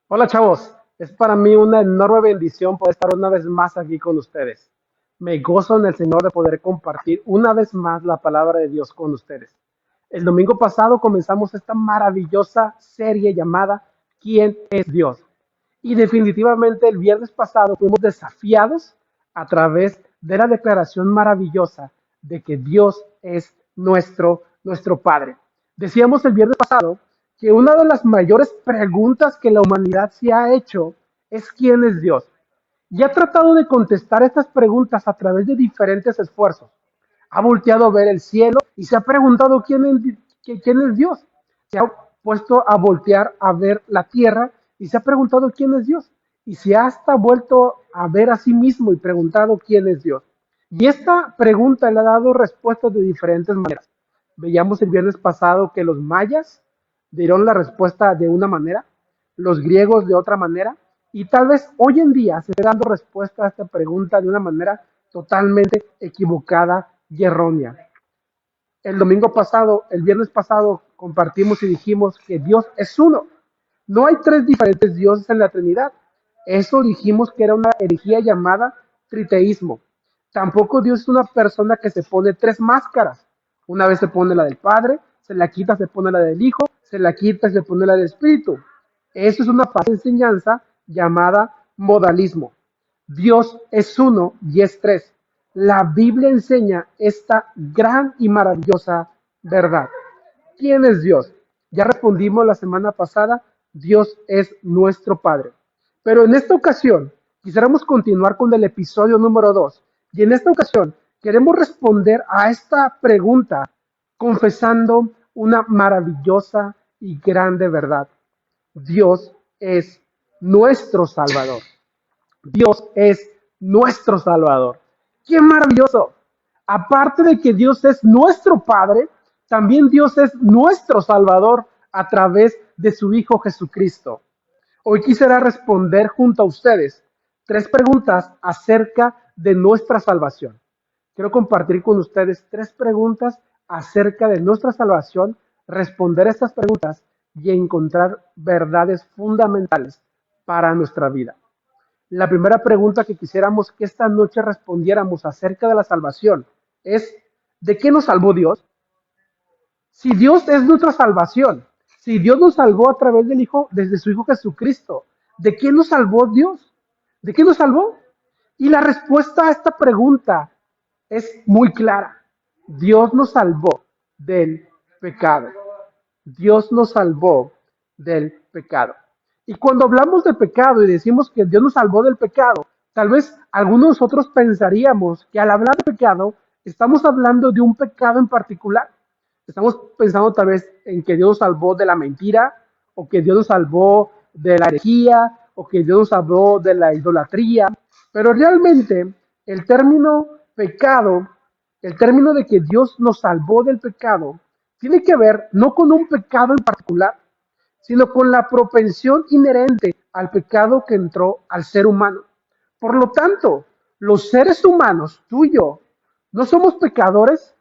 Hola chavos, es para mí una enorme bendición poder estar una vez más aquí con ustedes. Me gozo en el Señor de poder compartir una vez más la palabra de Dios con ustedes. El domingo pasado comenzamos esta maravillosa serie llamada ¿Quién es Dios? Y definitivamente el viernes pasado fuimos desafiados a través de la declaración maravillosa de que Dios es nuestro Padre. Decíamos el viernes pasado que una de las mayores preguntas que la humanidad se ha hecho es ¿quién es Dios? Y ha tratado de contestar estas preguntas a través de diferentes esfuerzos. Ha volteado a ver el cielo y se ha preguntado quién es Dios. Se ha puesto a voltear a ver la tierra y se ha preguntado quién es Dios. Y se ha hasta vuelto a ver a sí mismo y preguntado quién es Dios. Y esta pregunta le ha dado respuestas de diferentes maneras. Veíamos el viernes pasado que los mayas dieron la respuesta de una manera, los griegos de otra manera, y tal vez hoy en día se esté dando respuesta a esta pregunta de una manera totalmente equivocada y errónea. El domingo pasado, el viernes pasado, compartimos y dijimos que Dios es uno. No hay tres diferentes dioses en la Trinidad. Eso dijimos que era una herejía llamada triteísmo. Tampoco Dios es una persona que se pone tres máscaras. Una vez se pone la del Padre, se la quita, se pone la del Hijo, se la quita, se pone la del Espíritu. Eso es una falsa enseñanza llamada modalismo. Dios es uno y es tres. La Biblia enseña esta gran y maravillosa verdad. ¿Quién es Dios? Ya respondimos la semana pasada, Dios es nuestro Padre. Pero en esta ocasión quisiéramos continuar con el episodio número 2. Y en esta ocasión queremos responder a esta pregunta confesando una maravillosa y grande verdad. Dios es nuestro Salvador. Dios es nuestro Salvador. ¡Qué maravilloso! Aparte de que Dios es nuestro Padre, también Dios es nuestro Salvador a través de su Hijo Jesucristo. Hoy quisiera responder junto a ustedes tres preguntas acerca de nuestra salvación. Quiero compartir con ustedes tres preguntas acerca de nuestra salvación, responder estas preguntas y encontrar verdades fundamentales para nuestra vida. La primera pregunta que quisiéramos que esta noche respondiéramos acerca de la salvación es, ¿de qué nos salvó Dios? Si Dios es nuestra salvación, si Dios nos salvó a través del Hijo, desde su Hijo Jesucristo, ¿de qué nos salvó Dios? ¿De qué nos salvó? Y la respuesta a esta pregunta es muy clara. Dios nos salvó del pecado. Dios nos salvó del pecado. Y cuando hablamos de pecado y decimos que Dios nos salvó del pecado, tal vez algunos de nosotros pensaríamos que al hablar de pecado estamos hablando de un pecado en particular. Estamos pensando tal vez en que Dios nos salvó de la mentira, o que Dios nos salvó de la herejía, o que Dios nos salvó de la idolatría. Pero realmente el término pecado, el término de que Dios nos salvó del pecado, tiene que ver no con un pecado en particular, sino con la propensión inherente al pecado que entró al ser humano. Por lo tanto, los seres humanos, tú y yo, no somos pecadores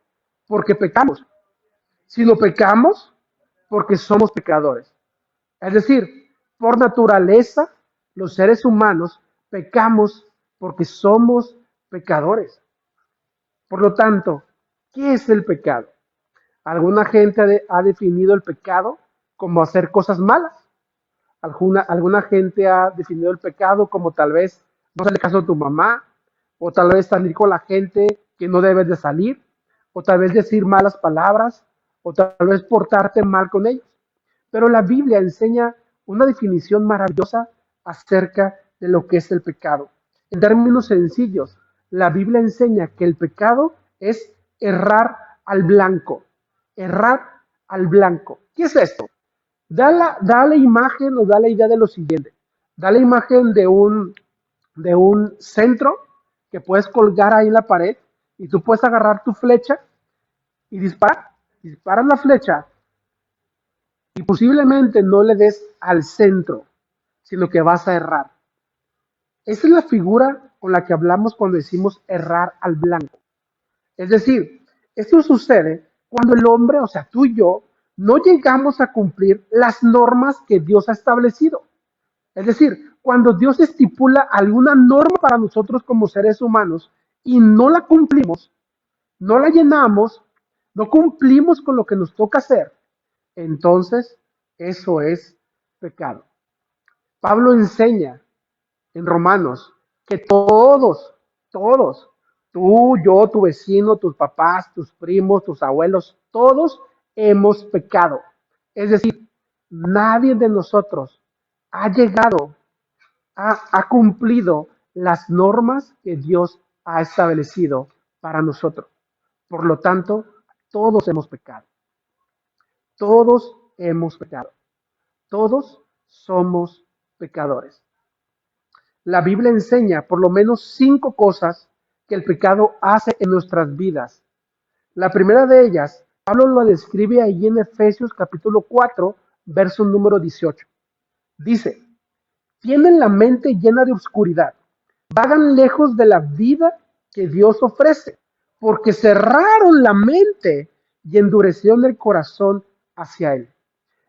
porque pecamos, sino pecamos porque somos pecadores. Es decir, por naturaleza, los seres humanos pecamos porque somos pecadores. Por lo tanto, ¿qué es el pecado? Alguna gente ha definido el pecado como hacer cosas malas. Alguna gente ha definido el pecado como tal vez no hacerle caso a tu mamá, o tal vez salir con la gente que no debes de salir, o tal vez decir malas palabras, o tal vez portarte mal con ellos. Pero la Biblia enseña una definición maravillosa acerca de lo que es el pecado. En términos sencillos, la Biblia enseña que el pecado es errar al blanco. Errar al blanco. ¿Qué es esto? Da la imagen o da la idea de lo siguiente. Da la imagen de un centro que puedes colgar ahí en la pared y tú puedes agarrar tu flecha y disparar. Disparas la flecha y posiblemente no le des al centro, sino que vas a errar. Esa es la figura con la que hablamos cuando decimos errar al blanco. Es decir, esto sucede cuando el hombre, o sea, tú y yo, no llegamos a cumplir las normas que Dios ha establecido. Es decir, cuando Dios estipula alguna norma para nosotros como seres humanos y no la cumplimos, no la llenamos, no cumplimos con lo que nos toca hacer, entonces eso es pecado. Pablo enseña en Romanos que todos, tú, yo, tu vecino, tus papás, tus primos, tus abuelos, todos hemos pecado. Es decir, nadie de nosotros ha llegado, ha cumplido las normas que Dios ha establecido para nosotros. Por lo tanto, todos hemos pecado. Todos hemos pecado. Todos somos pecadores. La Biblia enseña por lo menos 5 cosas que el pecado hace en nuestras vidas. La primera de ellas, Pablo lo describe ahí en Efesios capítulo 4, verso número 18. Dice, tienen la mente llena de oscuridad, vagan lejos de la vida que Dios ofrece, porque cerraron la mente y endurecieron el corazón hacia Él.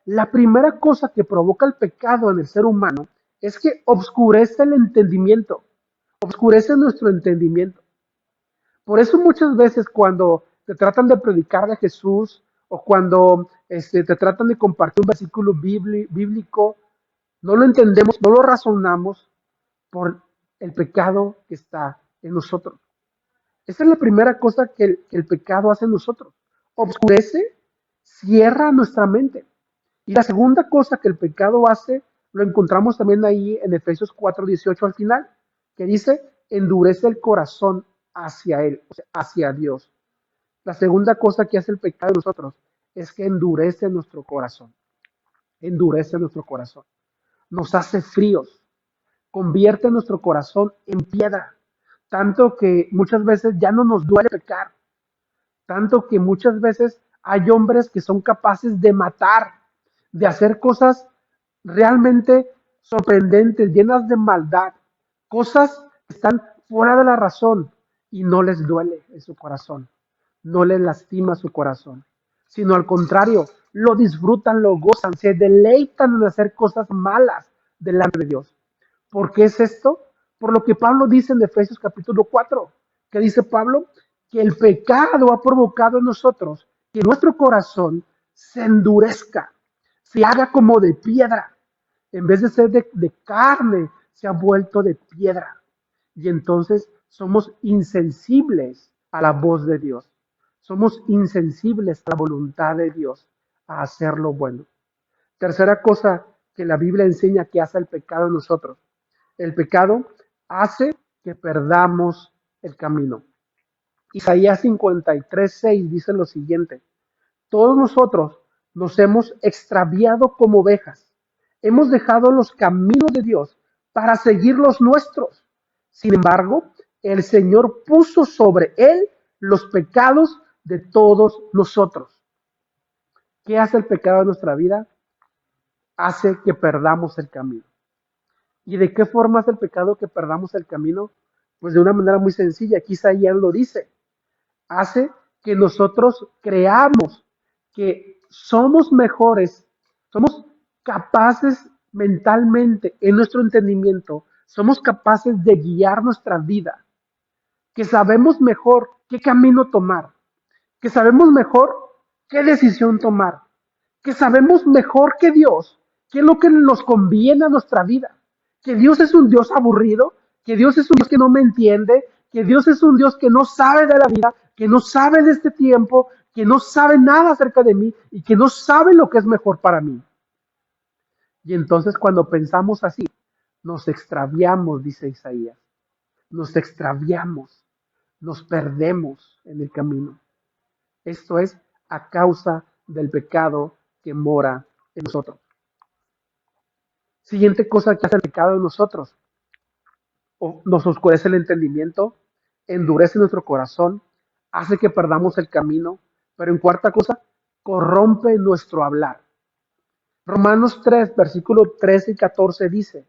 La primera cosa que provoca el pecado en el ser humano es que obscurece el entendimiento, obscurece nuestro entendimiento. Por eso muchas veces cuando te tratan de predicar de Jesús o cuando te tratan de compartir un versículo bíblico, no lo entendemos, no lo razonamos por el pecado que está en nosotros. Esa es la primera cosa que el pecado hace en nosotros. Obscurece, cierra nuestra mente. Y la segunda cosa que el pecado hace, lo encontramos también ahí en Efesios 4:18 al final, que dice, endurece el corazón hacia Él, o sea, hacia Dios. La segunda cosa que hace el pecado en nosotros es que endurece nuestro corazón. Endurece nuestro corazón. Nos hace fríos. Convierte nuestro corazón en piedra. Tanto que muchas veces ya no nos duele pecar. Tanto que muchas veces hay hombres que son capaces de matar, de hacer cosas realmente sorprendentes, llenas de maldad, cosas que están fuera de la razón y no les duele en su corazón, no les lastima su corazón, sino al contrario, lo disfrutan, lo gozan, se deleitan en hacer cosas malas delante de Dios. ¿Por qué es esto? Por lo que Pablo dice en Efesios capítulo 4, que dice Pablo que el pecado ha provocado en nosotros que nuestro corazón se endurezca, se haga como de piedra. En vez de ser de carne, se ha vuelto de piedra. Y entonces somos insensibles a la voz de Dios. Somos insensibles a la voluntad de Dios, a hacer lo bueno. Tercera cosa que la Biblia enseña que hace el pecado en nosotros. El pecado hace que perdamos el camino. Isaías 53:6 dice lo siguiente: todos nosotros nos hemos extraviado como ovejas, hemos dejado los caminos de Dios para seguir los nuestros. Sin embargo, el Señor puso sobre él los pecados de todos nosotros. ¿Qué hace el pecado en nuestra vida? Hace que perdamos el camino. ¿Y de qué forma hace el pecado que perdamos el camino? Pues de una manera muy sencilla. Aquí Isaías lo dice. Hace que nosotros creamos que somos mejores, somos capaces mentalmente, en nuestro entendimiento, somos capaces de guiar nuestra vida, que sabemos mejor qué camino tomar, que sabemos mejor qué decisión tomar, que sabemos mejor que Dios qué es lo que nos conviene a nuestra vida, que Dios es un Dios aburrido, que Dios es un Dios que no me entiende, que Dios es un Dios que no sabe de la vida, que no sabe de este tiempo, que no sabe nada acerca de mí y que no sabe lo que es mejor para mí. Y entonces cuando pensamos así, nos extraviamos, dice Isaías, nos extraviamos, nos perdemos en el camino. Esto es a causa del pecado que mora en nosotros. Siguiente cosa que hace el pecado en nosotros: nos oscurece el entendimiento, endurece nuestro corazón, hace que perdamos el camino, pero en cuarta cosa, corrompe nuestro hablar. Romanos 3, versículo 13 y 14 dice,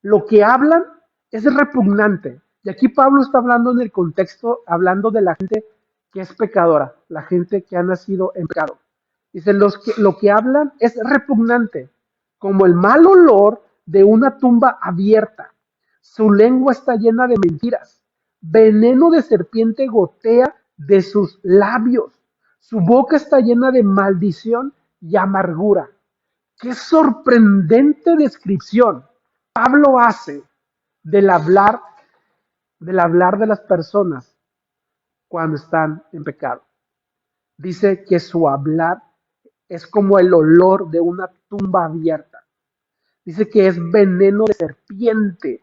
lo que hablan es repugnante. Y aquí Pablo está hablando en el contexto, hablando de la gente que es pecadora, la gente que ha nacido en pecado. Dice, lo que hablan es repugnante, como el mal olor de una tumba abierta. Su lengua está llena de mentiras. Veneno de serpiente gotea de sus labios. Su boca está llena de maldición y amargura. Qué sorprendente descripción Pablo hace del hablar, del hablar de las personas cuando están en pecado. Dice que su hablar es como el olor de una tumba abierta. Dice que es veneno de serpiente.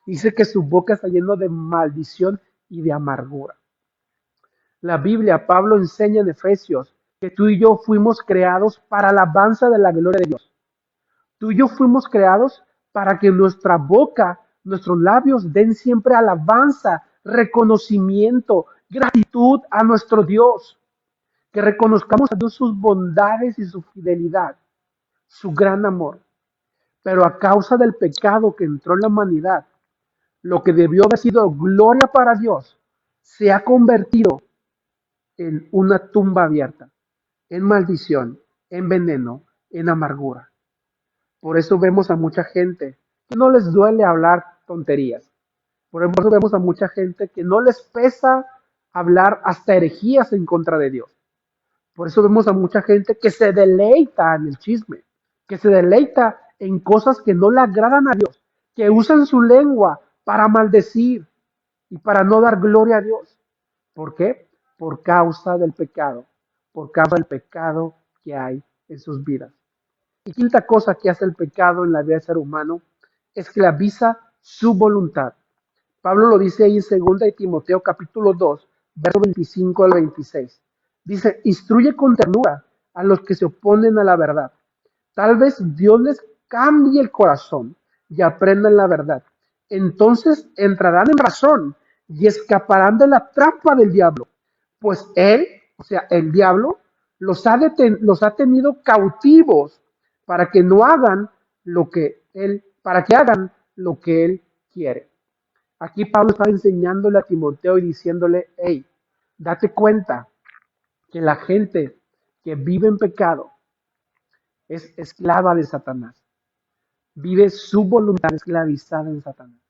Dice que su boca está llena de maldición y de amargura. La Biblia, Pablo enseña en Efesios que tú y yo fuimos creados para la alabanza de la gloria de Dios. Tú y yo fuimos creados para que nuestra boca, nuestros labios den siempre alabanza, reconocimiento, gratitud a nuestro Dios. Que reconozcamos a Dios sus bondades y su fidelidad, su gran amor. Pero a causa del pecado que entró en la humanidad, lo que debió haber sido gloria para Dios, se ha convertido en una tumba abierta, en maldición, en veneno, en amargura. Por eso vemos a mucha gente que no les duele hablar tonterías. Por eso vemos a mucha gente que no les pesa hablar hasta herejías en contra de Dios. Por eso vemos a mucha gente que se deleita en el chisme, que se deleita en cosas que no le agradan a Dios, que usan su lengua para maldecir y para no dar gloria a Dios. ¿Por qué? Por causa del pecado, por causa del pecado que hay en sus vidas. Y quinta cosa que hace el pecado en la vida del ser humano, esclaviza su voluntad. Pablo lo dice ahí en 2 de Timoteo capítulo 2, verso 25 al 26. Dice, instruye con ternura a los que se oponen a la verdad. Tal vez Dios les cambie el corazón y aprendan la verdad. Entonces entrarán en razón y escaparán de la trampa del diablo. Pues él, o sea, el diablo, los ha tenido cautivos para que no hagan lo que para que hagan lo que él quiere. Aquí Pablo está enseñándole a Timoteo y diciéndole, hey, date cuenta que la gente que vive en pecado es esclava de Satanás. Vive su voluntad esclavizada en Satanás.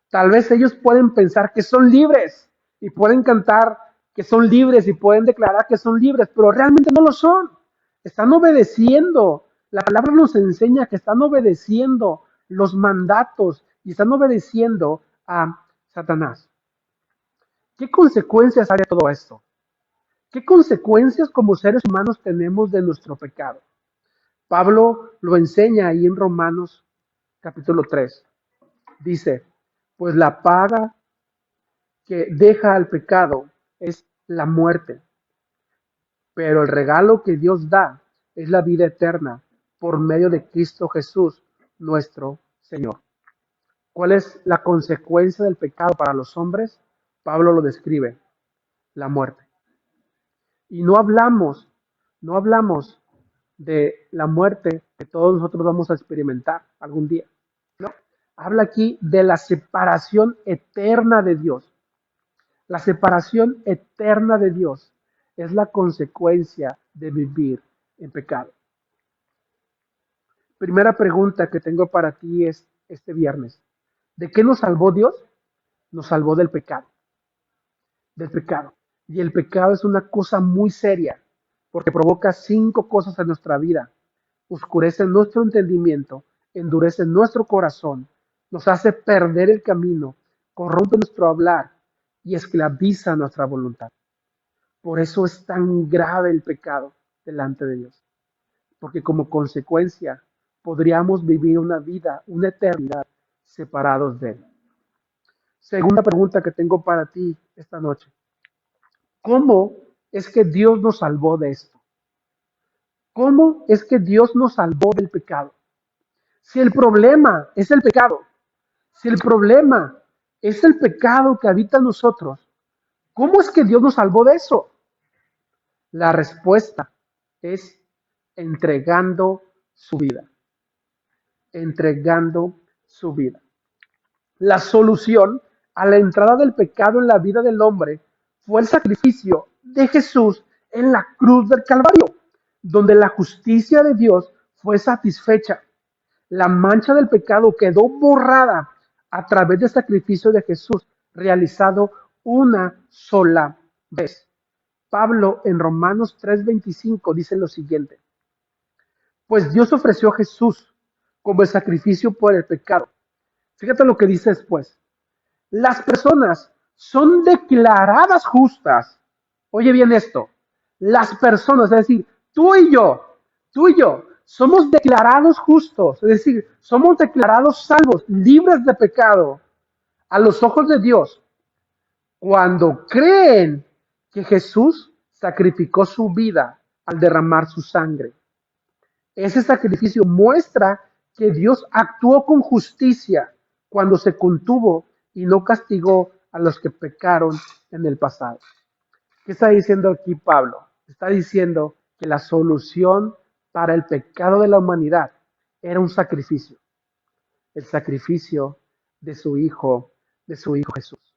Tal vez ellos pueden pensar que son libres y pueden cantar que son libres y pueden declarar que son libres, pero realmente no lo son. Están obedeciendo. La palabra nos enseña que están obedeciendo los mandatos y están obedeciendo a Satanás. ¿Qué consecuencias hay de todo esto? ¿Qué consecuencias como seres humanos tenemos de nuestro pecado? Pablo lo enseña ahí en Romanos capítulo 3. Dice, pues la paga que deja al pecado es la muerte, pero el regalo que Dios da es la vida eterna por medio de Cristo Jesús, nuestro Señor. ¿Cuál es la consecuencia del pecado para los hombres? Pablo lo describe, la muerte. Y no hablamos de la muerte que todos nosotros vamos a experimentar algún día. No, habla aquí de la separación eterna de Dios. La separación eterna de Dios es la consecuencia de vivir en pecado. Primera pregunta que tengo para ti es este viernes. ¿De qué nos salvó Dios? Nos salvó del pecado. Del pecado. Y el pecado es una cosa muy seria, porque provoca 5 cosas en nuestra vida. Oscurece nuestro entendimiento, endurece nuestro corazón, nos hace perder el camino, corrompe nuestro hablar y esclaviza nuestra voluntad. Por eso es tan grave el pecado delante de Dios, porque como consecuencia podríamos vivir una vida, una eternidad separados de Él. Segunda pregunta que tengo para ti esta noche. ¿Cómo es que Dios nos salvó de esto? ¿Cómo es que Dios nos salvó del pecado? Si el problema es el pecado, si el problema es el pecado que habita en nosotros, ¿cómo es que Dios nos salvó de eso? La respuesta es entregando su vida. Entregando su vida. La solución a la entrada del pecado en la vida del hombre fue el sacrificio de Jesús en la cruz del Calvario, donde la justicia de Dios fue satisfecha. La mancha del pecado quedó borrada a través del sacrificio de Jesús realizado una sola vez. Pablo en Romanos 3:25 dice lo siguiente: pues Dios ofreció a Jesús como el sacrificio por el pecado. Fíjate lo que dice después. Las personas son declaradas justas. Oye bien esto. Las personas, es decir, tú y yo, somos declarados justos. Es decir, somos declarados salvos, libres de pecado a los ojos de Dios cuando creen que Jesús sacrificó su vida al derramar su sangre. Ese sacrificio muestra que Dios actuó con justicia cuando se contuvo y no castigó a los que pecaron en el pasado. ¿Qué está diciendo aquí Pablo? Está diciendo que la solución para el pecado de la humanidad era un sacrificio, el sacrificio de su hijo Jesús,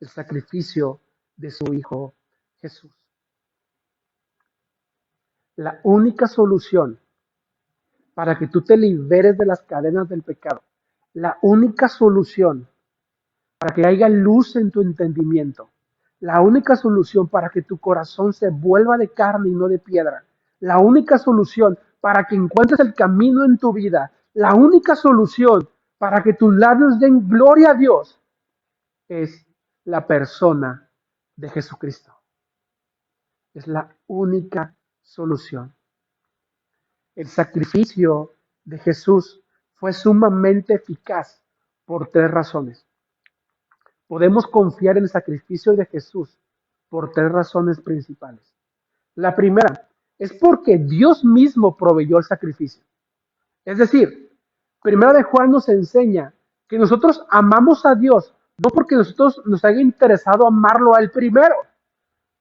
el sacrificio de su hijo Jesús. La única solución para que tú te liberes de las cadenas del pecado. La única solución para que haya luz en tu entendimiento. La única solución para que tu corazón se vuelva de carne y no de piedra. La única solución para que encuentres el camino en tu vida. La única solución para que tus labios den gloria a Dios es la persona de Jesucristo. Es la única solución. El sacrificio de Jesús fue sumamente eficaz por tres razones. Podemos confiar en el sacrificio de Jesús por tres razones principales. La primera es porque Dios mismo proveyó el sacrificio. Es decir, Primera de Juan nos enseña que nosotros amamos a Dios no porque nosotros nos haya interesado amarlo a Él primero,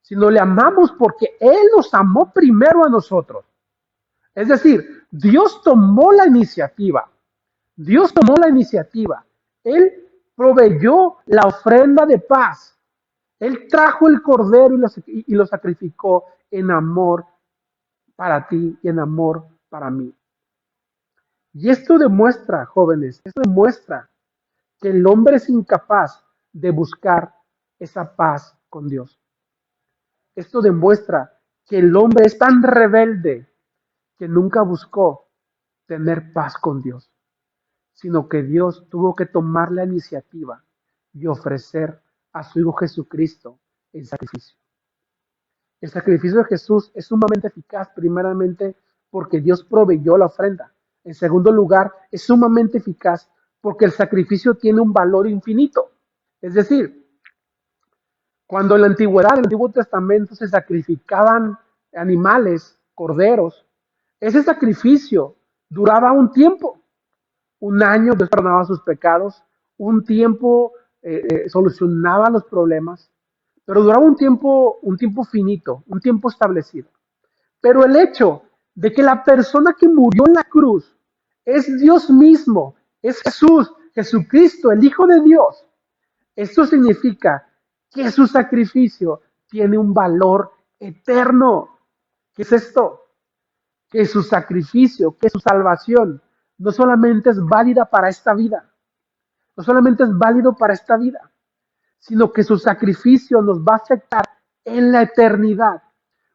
sino le amamos porque Él nos amó primero a nosotros. Es decir, Dios tomó la iniciativa. Dios tomó la iniciativa. Él proveyó la ofrenda de paz. Él trajo el cordero y lo sacrificó en amor para ti y en amor para mí. Y esto demuestra, jóvenes, esto demuestra que el hombre es incapaz de buscar esa paz con Dios. Esto demuestra que el hombre es tan rebelde que nunca buscó tener paz con Dios, sino que Dios tuvo que tomar la iniciativa y ofrecer a su Hijo Jesucristo en sacrificio. El sacrificio de Jesús es sumamente eficaz, primeramente porque Dios proveyó la ofrenda. En segundo lugar, es sumamente eficaz porque el sacrificio tiene un valor infinito. Es decir, cuando en la antigüedad, en el Antiguo Testamento, se sacrificaban animales, corderos, ese sacrificio duraba un tiempo. Un año Dios perdonaba sus pecados, un tiempo solucionaba los problemas, pero duraba un tiempo finito, un tiempo establecido. Pero el hecho de que la persona que murió en la cruz es Dios mismo, es Jesús, Jesucristo, el Hijo de Dios, esto significa que su sacrificio tiene un valor eterno. ¿Qué es esto? Que su sacrificio, que su salvación, no solamente es válida para esta vida, no solamente es válido para esta vida, sino que su sacrificio nos va a afectar en la eternidad.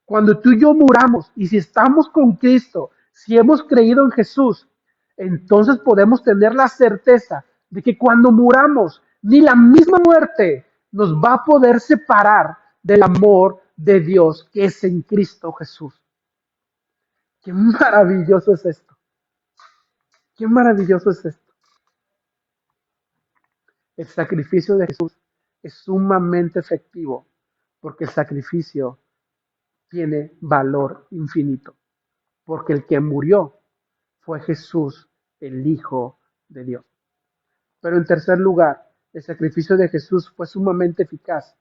Cuando tú y yo muramos, y si estamos con Cristo, si hemos creído en Jesús, entonces podemos tener la certeza de que cuando muramos, ni la misma muerte nos va a poder separar del amor de Dios que es en Cristo Jesús. Qué maravilloso es esto. Qué maravilloso es esto. El sacrificio de Jesús es sumamente efectivo porque el sacrificio tiene valor infinito. Porque el que murió fue Jesús, el Hijo de Dios. Pero en tercer lugar, el sacrificio de Jesús fue sumamente eficaz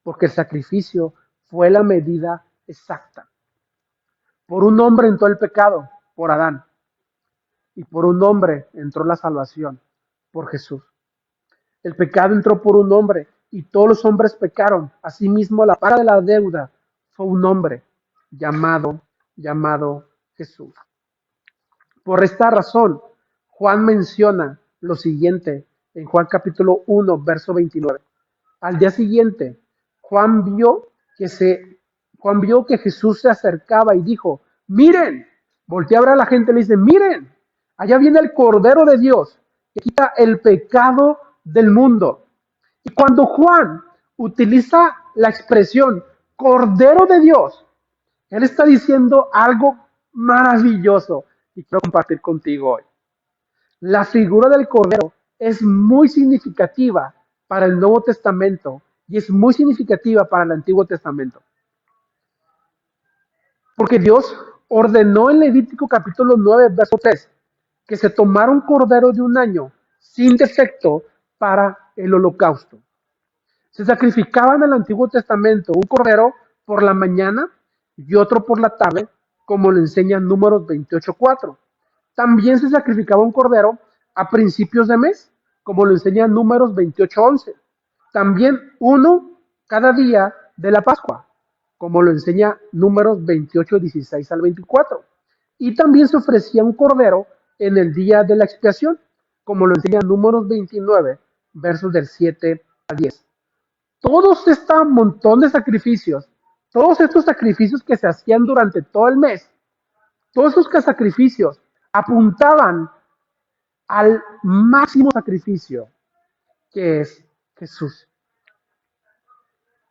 porque el sacrificio fue la medida exacta. Por un hombre entró el pecado, por Adán. Y por un hombre entró la salvación, por Jesús. El pecado entró por un hombre y todos los hombres pecaron. Asimismo, la paga de la deuda fue un hombre llamado Jesús. Por esta razón, Juan menciona lo siguiente en Juan capítulo 1, verso 29. Al día siguiente, Juan vio que, se, Juan vio que Jesús se acercaba y dijo, miren, voltea a ver a la gente y le dice, miren, allá viene el Cordero de Dios que quita el pecado del mundo. Y cuando Juan utiliza la expresión Cordero de Dios, él está diciendo algo maravilloso y quiero compartir contigo hoy. La figura del Cordero es muy significativa para el Nuevo Testamento y es muy significativa para el Antiguo Testamento. Porque Dios ordenó en Levítico capítulo 9, verso 3, que se tomara un cordero de un año sin defecto para el holocausto. Se sacrificaba en el Antiguo Testamento un cordero por la mañana y otro por la tarde, como lo enseña Números 28:4. También se sacrificaba un cordero a principios de mes, como lo enseña Números 28:11. También uno cada día de la Pascua, como lo enseña Números 28:16 al 24. Y también se ofrecía un cordero en el día de la expiación, como lo enseña Números 29, versos del 7 al 10. Todos este montón de sacrificios, todos estos sacrificios que se hacían durante todo el mes, todos esos sacrificios apuntaban al máximo sacrificio que es Jesús.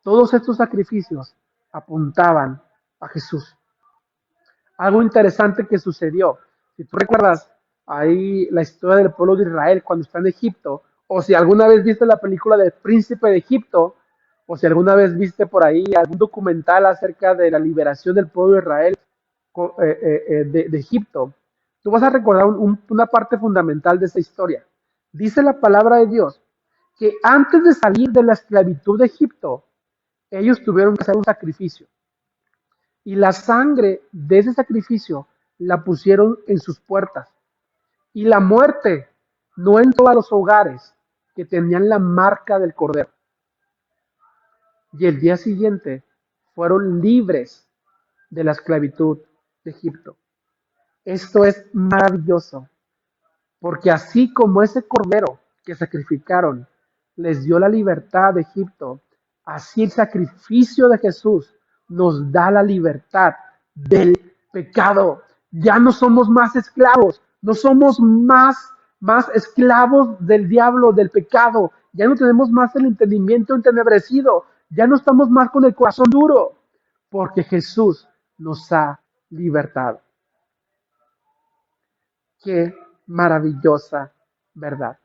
Todos estos sacrificios apuntaban a Jesús. Algo interesante que sucedió, si tú recuerdas ahí la historia del pueblo de Israel cuando está en Egipto, o si alguna vez viste la película del Príncipe de Egipto, o si alguna vez viste por ahí algún documental acerca de la liberación del pueblo de Israel de Egipto, tú vas a recordar una parte fundamental de esa historia. Dice la palabra de Dios que antes de salir de la esclavitud de Egipto, ellos tuvieron que hacer un sacrificio. Y la sangre de ese sacrificio la pusieron en sus puertas. Y la muerte no entró a los hogares que tenían la marca del cordero. Y el día siguiente fueron libres de la esclavitud de Egipto. Esto es maravilloso, porque así como ese cordero que sacrificaron les dio la libertad de Egipto, así el sacrificio de Jesús nos da la libertad del pecado. Ya no somos más esclavos, no somos más esclavos del diablo, del pecado. Ya no tenemos más el entendimiento entenebrecido, ya no estamos más con el corazón duro, porque Jesús nos ha libertado. Qué maravillosa verdad.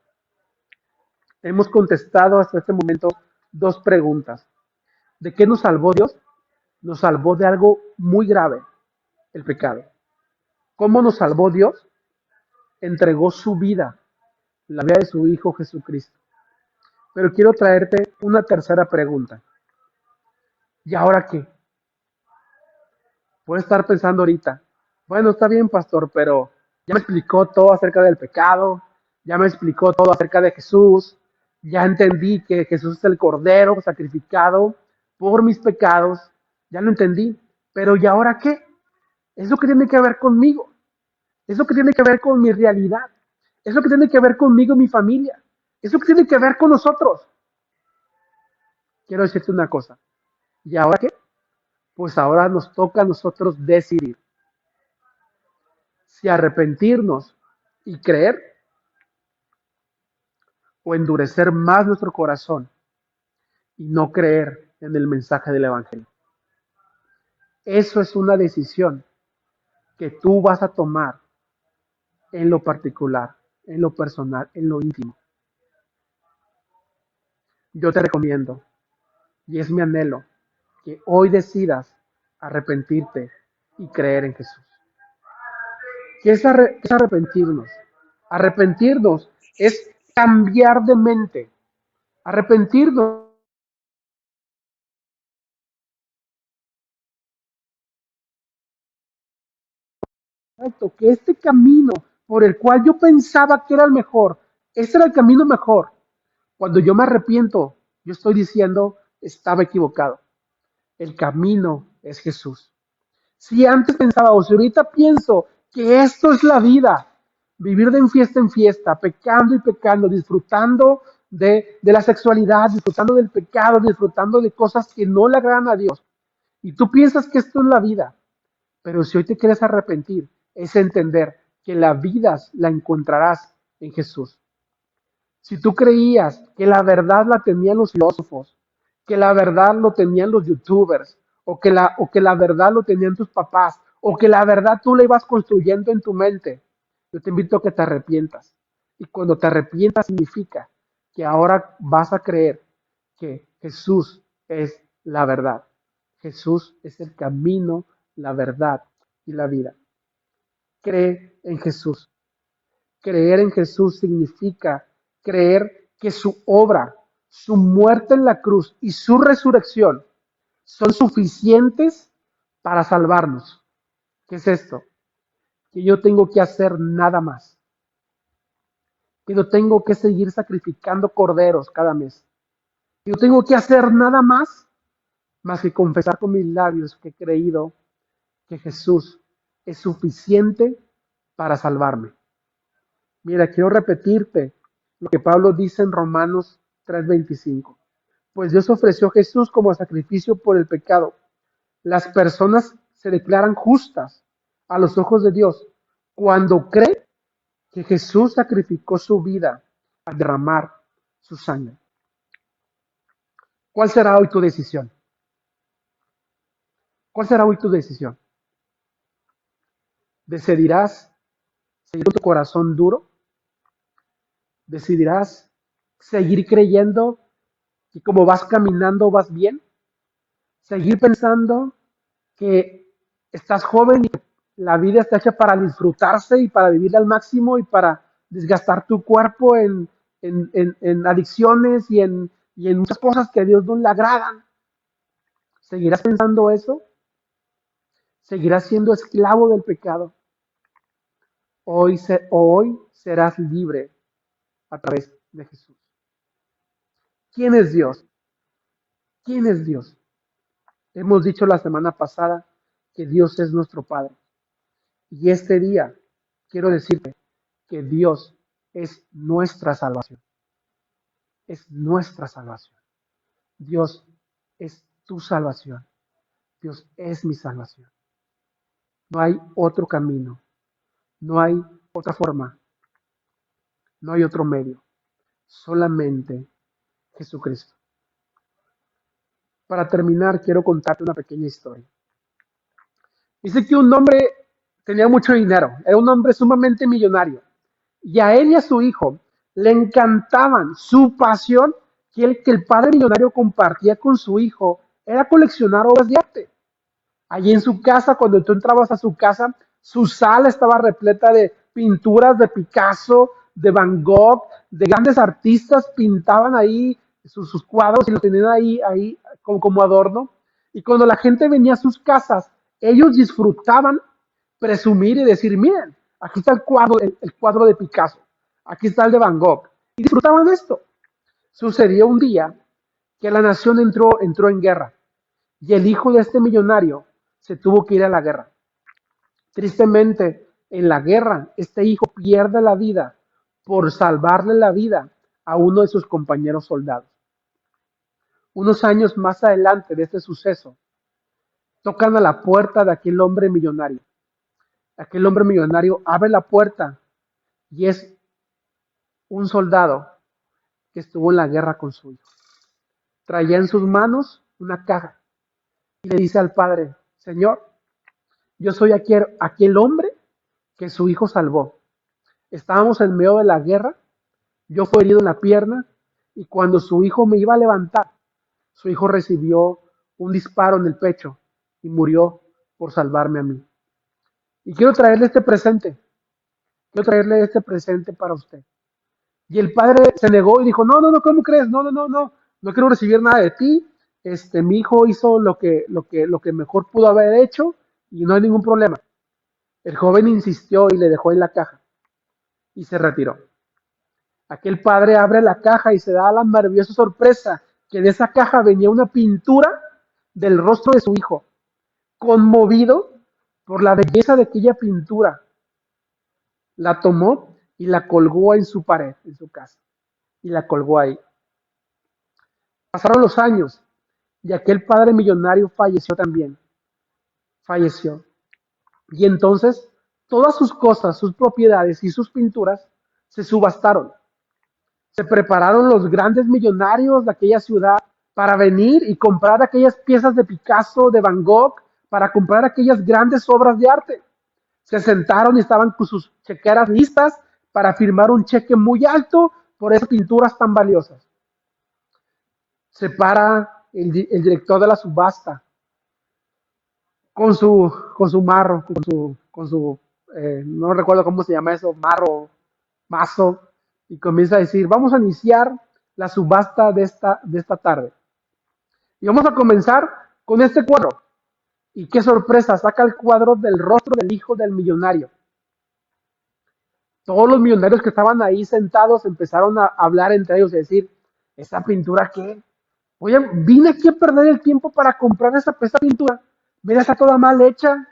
Hemos contestado hasta este momento dos preguntas. ¿De qué nos salvó Dios? Nos salvó de algo muy grave, el pecado. ¿Cómo nos salvó Dios? Entregó su vida, la vida de su Hijo Jesucristo. Pero quiero traerte una tercera pregunta. ¿Y ahora qué? Puedes estar pensando ahorita, bueno, está bien, pastor, pero ya me explicó todo acerca del pecado, ya me explicó todo acerca de Jesús, ya entendí que Jesús es el Cordero sacrificado por mis pecados, ya lo entendí, pero ¿y ahora qué? Es lo que tiene que ver conmigo, es lo que tiene que ver con mi realidad, es lo que tiene que ver conmigo y mi familia, es lo que tiene que ver con nosotros. Quiero decirte una cosa, ¿y ahora qué? Pues ahora nos toca a nosotros decidir si arrepentirnos y creer o endurecer más nuestro corazón y no creer en el mensaje del Evangelio. Eso es una decisión que tú vas a tomar en lo particular, en lo personal, en lo íntimo. Yo te recomiendo, y es mi anhelo, que hoy decidas arrepentirte y creer en Jesús. ¿Qué es arrepentirnos? Arrepentirnos es cambiar de mente. Arrepentirnos que este camino por el cual yo pensaba que era el mejor, este era el camino mejor. Cuando yo me arrepiento, yo estoy diciendo, estaba equivocado. El camino es Jesús. Si antes pensaba o si ahorita pienso que esto es la vida, vivir de en fiesta, pecando y pecando, disfrutando de la sexualidad, disfrutando del pecado, disfrutando de cosas que no le agradan a Dios. Y tú piensas que esto es la vida, pero si hoy te quieres arrepentir, es entender que la vida la encontrarás en Jesús. Si tú creías que la verdad la tenían los filósofos, que la verdad lo tenían los youtubers, o que la verdad lo tenían tus papás, o que la verdad tú la ibas construyendo en tu mente, yo te invito a que te arrepientas. Y cuando te arrepientas significa que ahora vas a creer que Jesús es la verdad. Jesús es el camino, la verdad y la vida. Cree en Jesús. Creer en Jesús significa creer que su obra, su muerte en la cruz y su resurrección son suficientes para salvarnos. ¿Qué es esto? Que yo tengo que hacer nada más. Que no tengo que seguir sacrificando corderos cada mes. Que no tengo que hacer nada más que confesar con mis labios que he creído que Jesús es suficiente para salvarme. Mira, quiero repetirte lo que Pablo dice en Romanos 3:25. Pues Dios ofreció a Jesús como sacrificio por el pecado. Las personas se declaran justas a los ojos de Dios cuando creen que Jesús sacrificó su vida al derramar su sangre. ¿Cuál será hoy tu decisión? ¿Cuál será hoy tu decisión? ¿Decidirás seguir con tu corazón duro? ¿Decidirás seguir creyendo que como vas caminando vas bien? ¿Seguir pensando que estás joven y la vida está hecha para disfrutarse y para vivir al máximo y para desgastar tu cuerpo en adicciones y en muchas cosas que a Dios no le agradan? ¿Seguirás pensando eso? ¿Seguirás siendo esclavo del pecado? Hoy serás libre a través de Jesús. ¿Quién es Dios? ¿Quién es Dios? Hemos dicho la semana pasada que Dios es nuestro Padre. Y este día quiero decirte que Dios es nuestra salvación. Es nuestra salvación. Dios es tu salvación. Dios es mi salvación. No hay otro camino. No hay otra forma. No hay otro medio. Solamente Jesucristo. Para terminar, quiero contarte una pequeña historia. Dice que un hombre tenía mucho dinero. Era un hombre sumamente millonario. Y a él y a su hijo le encantaban su pasión que el padre millonario compartía con su hijo era coleccionar obras de arte. Allí en su casa, cuando tú entrabas a su casa, su sala estaba repleta de pinturas de Picasso, de Van Gogh, de grandes artistas pintaban ahí sus cuadros y los tenían ahí como adorno. Y cuando la gente venía a sus casas, ellos disfrutaban presumir y decir, miren, aquí está el cuadro de Picasso, aquí está el de Van Gogh. Y disfrutaban de esto. Sucedió un día que la nación entró en guerra y el hijo de este millonario se tuvo que ir a la guerra. Tristemente, en la guerra, este hijo pierde la vida por salvarle la vida a uno de sus compañeros soldados. Unos años más adelante de este suceso, tocan a la puerta de aquel hombre millonario. Aquel hombre millonario abre la puerta y es un soldado que estuvo en la guerra con su hijo. Traía en sus manos una caja y le dice al padre, Señor, yo soy aquel hombre que su hijo salvó. Estábamos en medio de la guerra, yo fui herido en la pierna y cuando su hijo me iba a levantar, su hijo recibió un disparo en el pecho y murió por salvarme a mí. Y quiero traerle este presente para usted. Y el padre se negó y dijo, no, ¿cómo crees? No quiero recibir nada de ti. Mi hijo hizo lo que mejor pudo haber hecho y no hay ningún problema. El joven insistió y le dejó en la caja y se retiró. Aquel padre abre la caja y se da la maravillosa sorpresa que de esa caja venía una pintura del rostro de su hijo. Conmovido por la belleza de aquella pintura, la tomó y la colgó en su pared, en su casa, y la colgó ahí. Pasaron los años y aquel padre millonario falleció también, falleció. Y entonces todas sus cosas, sus propiedades y sus pinturas se subastaron. Se prepararon los grandes millonarios de aquella ciudad para venir y comprar aquellas piezas de Picasso, de Van Gogh, para comprar aquellas grandes obras de arte. Se sentaron y estaban con sus chequeras listas para firmar un cheque muy alto por esas pinturas tan valiosas. Se para el director de la subasta con su marro, no recuerdo cómo se llama eso, marro, mazo, y comienza a decir, vamos a iniciar la subasta de esta tarde. Y vamos a comenzar con este cuadro. Y qué sorpresa, saca el cuadro del rostro del hijo del millonario. Todos los millonarios que estaban ahí sentados empezaron a hablar entre ellos y decir, ¿esa pintura qué? Oye, vine aquí a perder el tiempo para comprar esa pintura. Mira, está toda mal hecha,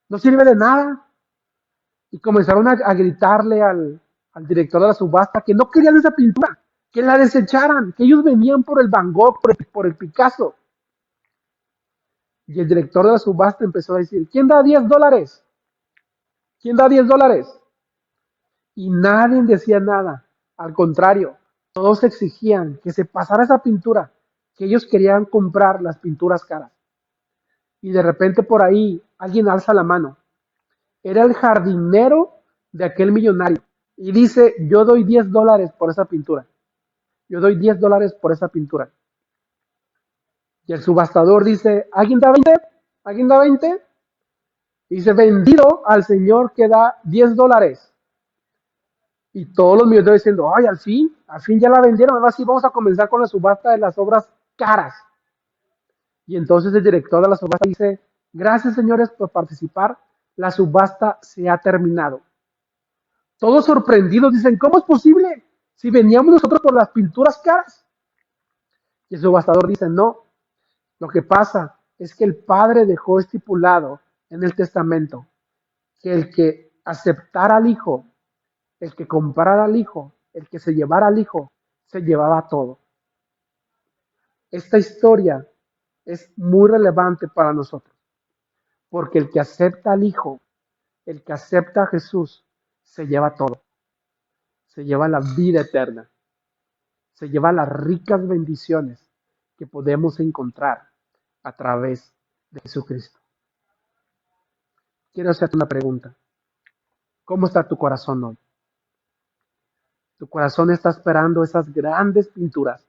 no sirve de nada. Y comenzaron a gritarle al director de la subasta que no querían esa pintura, que la desecharan, que ellos venían por el Van Gogh, por el Picasso. Y el director de la subasta empezó a decir, ¿quién da $10? ¿Quién da $10? Y nadie decía nada. Al contrario, todos exigían que se pasara esa pintura, que ellos querían comprar las pinturas caras. Y de repente por ahí alguien alza la mano. Era el jardinero de aquel millonario. Y dice, yo doy $10 por esa pintura. Yo doy $10 por esa pintura. Y el subastador dice, ¿alguien da 20? ¿Alguien da 20? Y dice, vendido al señor que da $10. Y todos los millonarios diciendo, ay, al fin ya la vendieron, ahora sí vamos a comenzar con la subasta de las obras caras. Y entonces el director de la subasta dice, gracias señores por participar, la subasta se ha terminado. Todos sorprendidos dicen, ¿cómo es posible? Si veníamos nosotros por las pinturas caras. Y el subastador dice, no, lo que pasa es que el padre dejó estipulado en el testamento que el que aceptara al hijo, el que comprara al hijo, el que se llevara al hijo, se llevaba todo. Esta historia es muy relevante para nosotros, porque el que acepta al hijo, el que acepta a Jesús, se lleva todo. Se lleva la vida eterna, se lleva las ricas bendiciones que podemos encontrar a través de Jesucristo. Quiero hacerte una pregunta. ¿Cómo está tu corazón hoy? Tu corazón está esperando esas grandes pinturas.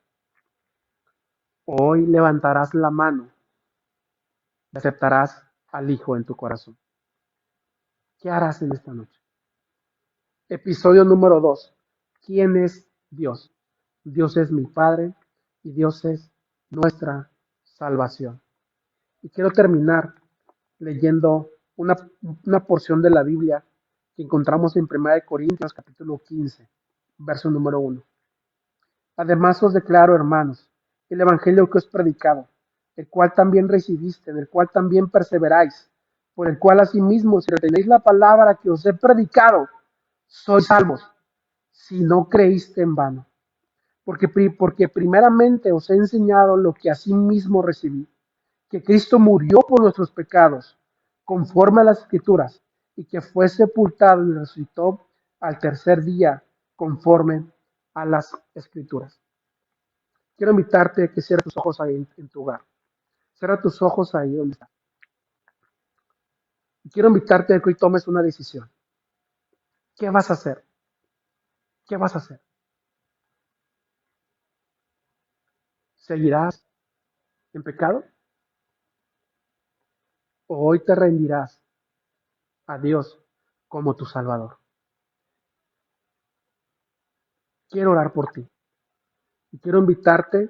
Hoy levantarás la mano y aceptarás al Hijo en tu corazón. ¿Qué harás en esta noche? Episodio número 2. ¿Quién es Dios? Dios es mi Padre y Dios es nuestra salvación. Y quiero terminar leyendo una porción de la Biblia que encontramos en 1 Corintios capítulo 15, verso número 1. Además os declaro, hermanos, el evangelio que os he predicado, el cual también recibiste, en el cual también perseveráis, por el cual asimismo, si retenéis la palabra que os he predicado, sois salvos, si no creíste en vano. Porque primeramente os he enseñado lo que asimismo recibí, que Cristo murió por nuestros pecados, conforme a las Escrituras, y que fue sepultado y resucitó al tercer día, conforme a las Escrituras. Quiero invitarte a que cierres tus ojos ahí en tu hogar. Cierra tus ojos ahí donde estás. Y quiero invitarte a que hoy tomes una decisión. ¿Qué vas a hacer? ¿Qué vas a hacer? ¿Seguirás en pecado? ¿O hoy te rendirás a Dios como tu Salvador? Quiero orar por ti. Y quiero invitarte,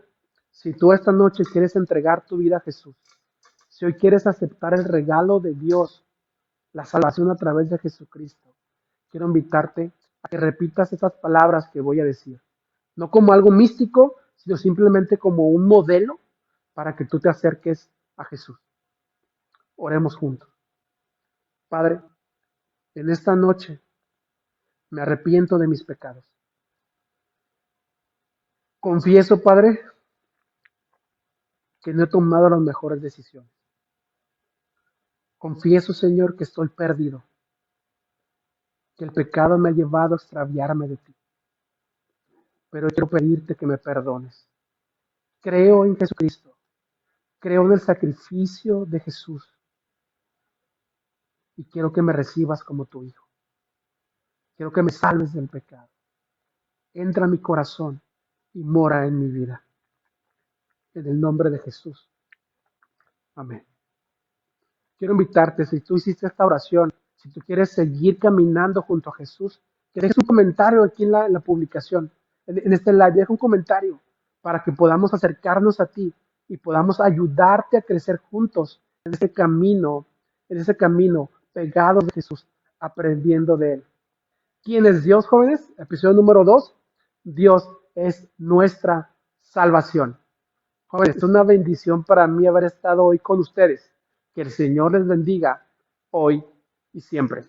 si tú esta noche quieres entregar tu vida a Jesús, si hoy quieres aceptar el regalo de Dios, la salvación a través de Jesucristo, quiero invitarte a que repitas esas palabras que voy a decir. No como algo místico, sino simplemente como un modelo para que tú te acerques a Jesús. Oremos juntos. Padre, en esta noche Me arrepiento de mis pecados. Confieso, Padre, que no he tomado las mejores decisiones. Confieso, Señor, que estoy perdido, que el pecado me ha llevado a extraviarme de ti. Pero quiero pedirte que me perdones. Creo en Jesucristo. Creo en el sacrificio de Jesús y quiero que me recibas como tu hijo. Quiero que me salves del pecado. Entra a mi corazón y mora en mi vida. En el nombre de Jesús. Amén. Quiero invitarte, si tú hiciste esta oración, si tú quieres seguir caminando junto a Jesús, que dejes un comentario aquí en la publicación, en este live, deja un comentario para que podamos acercarnos a ti y podamos ayudarte a crecer juntos en ese camino pegados de Jesús, aprendiendo de Él. ¿Quién es Dios, jóvenes? Episodio número 2. Dios es nuestra salvación. Jóvenes, es una bendición para mí haber estado hoy con ustedes. Que el Señor les bendiga hoy y siempre.